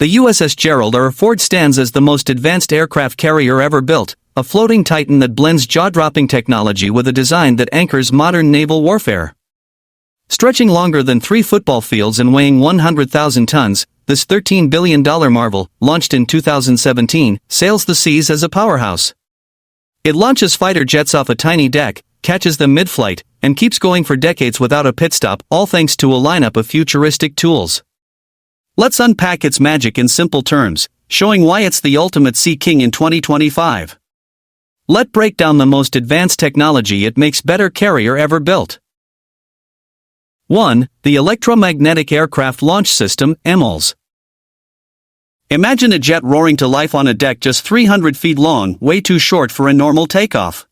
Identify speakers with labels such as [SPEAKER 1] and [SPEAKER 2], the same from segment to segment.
[SPEAKER 1] The USS Gerald R stands as the most advanced aircraft carrier ever built, a floating titan that blends jaw-dropping technology with a design that anchors modern naval warfare. Stretching longer than 3 football fields and weighing 100,000 tons, this $13 billion marvel, launched in 2017, sails the seas as a powerhouse. It launches fighter jets off a tiny deck, catches them mid-flight, and keeps going for decades without a pit stop, all thanks to a lineup of futuristic tools. Let's unpack its magic in simple terms, showing why it's the ultimate sea king in 2025. Let's break down the most advanced technology it makes better carrier ever built. 1. The Electromagnetic Aircraft Launch System, EMLS. Imagine a jet roaring to life on a deck just 300 feet long, way too short for a normal takeoff.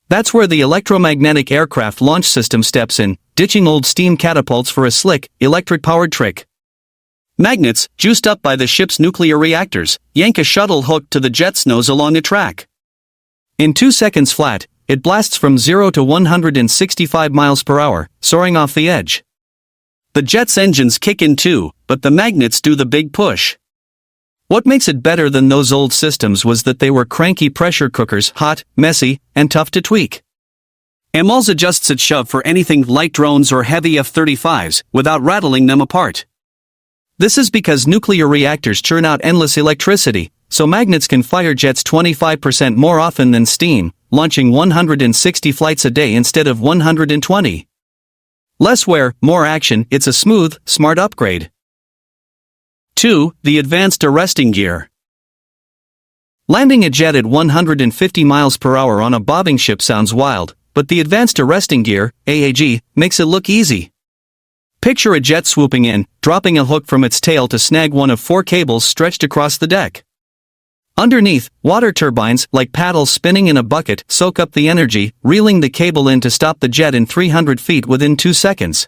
[SPEAKER 1] That's where the Electromagnetic Aircraft Launch System steps in, ditching old steam catapults for a slick, electric-powered trick. Magnets, juiced up by the ship's nuclear reactors, yank a shuttle hooked to the jet's nose along a track. In 2 seconds flat, it blasts from 0 to 165 miles per hour, soaring off the edge. The jet's engines kick in too, but the magnets do the big push. What makes it better than those old systems was that they were cranky pressure cookers, hot, messy, and tough to tweak. EMLS adjusts its shove for anything light drones or heavy F-35s, without rattling them apart. This is because nuclear reactors churn out endless electricity, so magnets can fire jets 25% more often than steam, launching 160 flights a day instead of 120. Less wear, more action, it's a smooth, smart upgrade. 2. The Advanced Arresting Gear. Landing a jet at 150 miles per hour on a bobbing ship sounds wild, but the Advanced Arresting Gear, AAG, makes it look easy. Picture a jet swooping in, dropping a hook from its tail to snag one of 4 cables stretched across the deck. Underneath, water turbines, like paddles spinning in a bucket, soak up the energy, reeling the cable in to stop the jet in 300 feet within 2 seconds.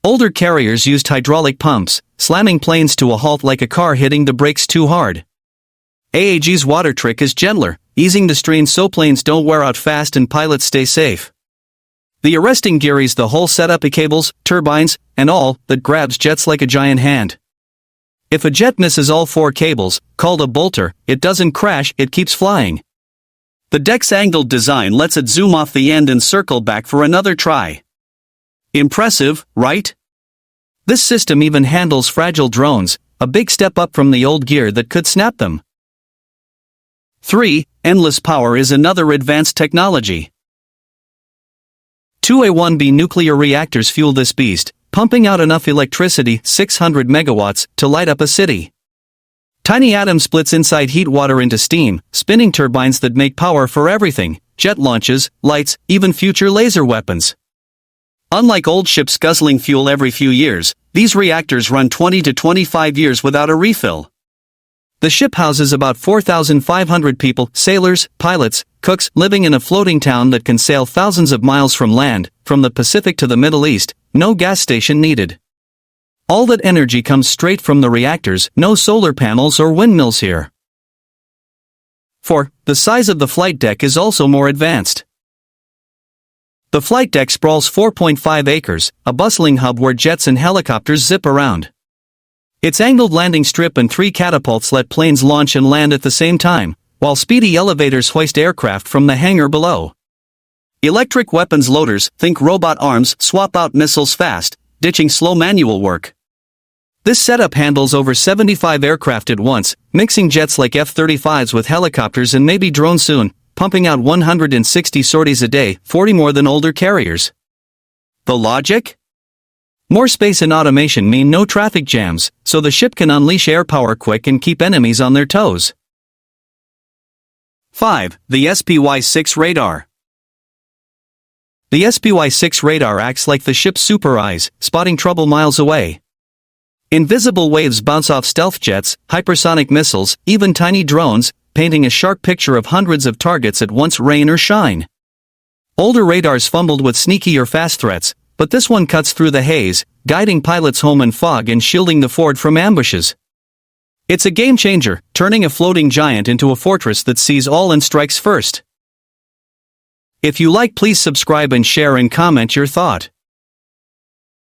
[SPEAKER 1] Older carriers used hydraulic pumps, slamming planes to a halt like a car hitting the brakes too hard. AAG's water trick is gentler, easing the strain so planes don't wear out fast and pilots stay safe. The arresting gear is the whole setup of cables, turbines, and all that grabs jets like a giant hand. If a jet misses all 4 cables, called a bolter, it doesn't crash, it keeps flying. The deck's angled design lets it zoom off the end and circle back for another try. Impressive, right? This system even handles fragile drones, a big step up from the old gear that could snap them. 3. Endless power is another advanced technology. 2 A1B nuclear reactors fuel this beast, pumping out enough electricity, 600 megawatts, to light up a city. Tiny atom splits inside heat water into steam, spinning turbines that make power for everything, jet launches, lights, even future laser weapons. Unlike old ships guzzling fuel every few years, these reactors run 20 to 25 years without a refill. The ship houses about 4,500 people, sailors, pilots, cooks, living in a floating town that can sail thousands of miles from land, from the Pacific to the Middle East, no gas station needed. All that energy comes straight from the reactors, no solar panels or windmills here. 4. The size of the flight deck is also more advanced. The flight deck sprawls 4.5 acres, a bustling hub where jets and helicopters zip around. Its angled landing strip and 3 catapults let planes launch and land at the same time, while speedy elevators hoist aircraft from the hangar below. Electric weapons loaders, think robot arms, swap out missiles fast, ditching slow manual work. This setup handles over 75 aircraft at once, mixing jets like F-35s with helicopters and maybe drones soon, pumping out 160 sorties a day, 40 more than older carriers. The logic? More space and automation mean no traffic jams, so the ship can unleash air power quick and keep enemies on their toes. 5. The SPY-6 radar. The SPY-6 radar acts like the ship's super eyes, spotting trouble miles away. Invisible waves bounce off stealth jets, hypersonic missiles, even tiny drones, painting a sharp picture of hundreds of targets at once, rain or shine. Older radars fumbled with sneaky or fast threats, but this one cuts through the haze, guiding pilots home in fog and shielding the fort from ambushes. It's a game changer, turning a floating giant into a fortress that sees all and strikes first. If you like, please subscribe and share and comment your thought.